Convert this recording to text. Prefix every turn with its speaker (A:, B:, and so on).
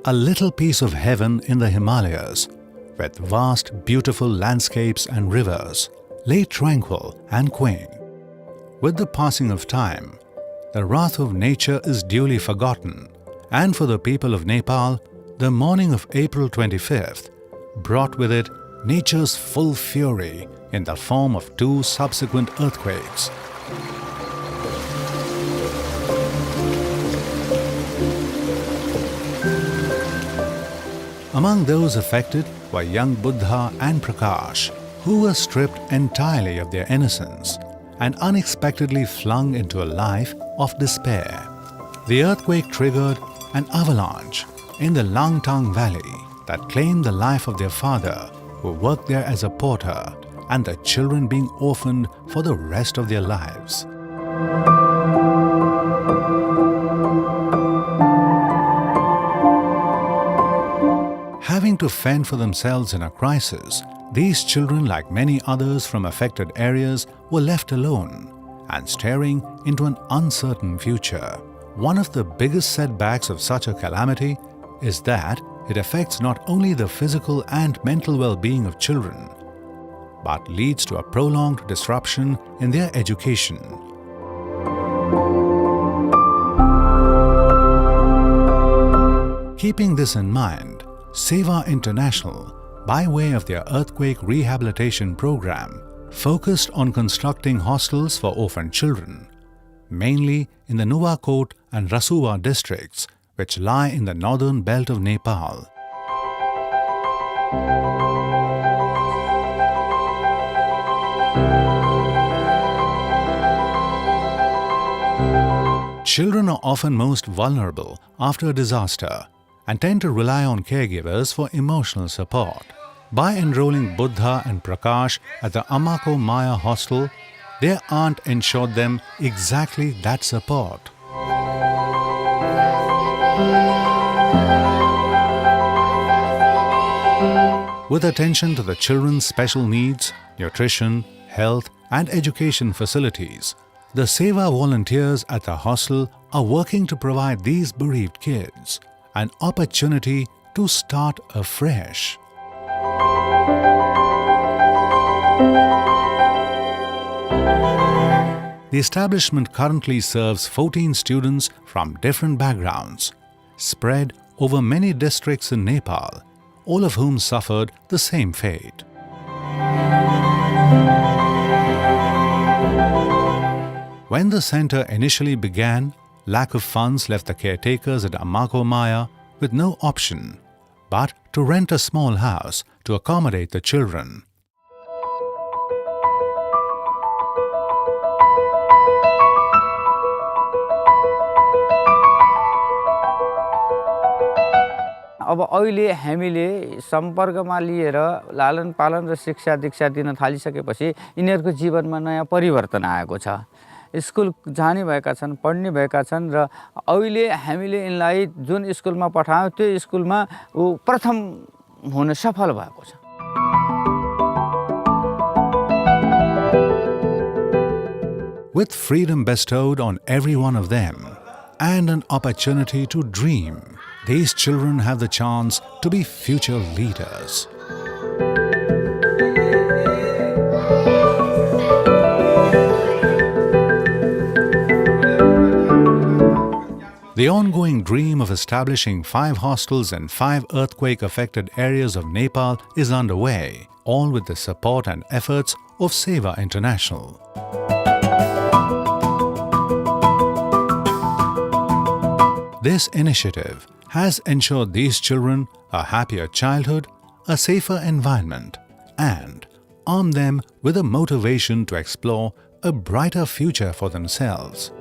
A: a little piece of heaven in the Himalayas, with vast, beautiful landscapes and rivers, lay tranquil and quaint. With the passing of time, the wrath of nature is duly forgotten, and for the people of Nepal, the morning of April 25th brought with it nature's full fury in the form of 2 subsequent earthquakes. Among those affected were young Buddha and Prakash, who were stripped entirely of their innocence and unexpectedly flung into a life of despair. The earthquake triggered an avalanche in the Langtang Valley that claimed the life of their father, who worked there as a porter, and the children being orphaned for the rest of their lives. Having to fend for themselves in a crisis, these children, like many others from affected areas, were left alone and staring into an uncertain future. One of the biggest setbacks of such a calamity is that it affects not only the physical and mental well-being of children, but leads to a prolonged disruption in their education. Keeping this in mind, Sewa International, by way of their Earthquake Rehabilitation Program, focused on constructing hostels for orphaned children, mainly in the Nuwakot and Rasuwa districts, which lie in the northern belt of Nepal. Children are often most vulnerable after a disaster and tend to rely on caregivers for emotional support. By enrolling Buddha and Prakash at the Amaku hostel, their aunt ensured them exactly that support. With attention to the children's special needs, nutrition, health and education facilities, the Sewa volunteers at the hostel are working to provide these bereaved kids an opportunity to start afresh. The establishment currently serves 14 students from different backgrounds, spread over many districts in Nepal, all of whom suffered the same fate. When the center initially began, lack of funds left the caretakers at Amaku with no option but to rent a small house to accommodate the children.
B: अब अहिले हामीले सम्पर्कमा लिएर लालन पालन र शिक्षा दीक्षा दिन थालिसकेपछि यिनीहरुको जीवनमा नयाँ परिवर्तन आएको छ। स्कुल जाने भएका छन्, पढ्ने भएका छन् र अहिले हामीले यिनलाई जुन स्कुलमा पठायौं त्यो स्कुलमा प्रथम हुन सफल भएको छ।
A: With freedom bestowed on every one of them and an opportunity to dream, these children have the chance to be future leaders. The ongoing dream of establishing 5 hostels in 5 earthquake-affected areas of Nepal is underway, all with the support and efforts of Sewa International. This initiative has ensured these children a happier childhood, a safer environment, and armed them with a motivation to explore a brighter future for themselves.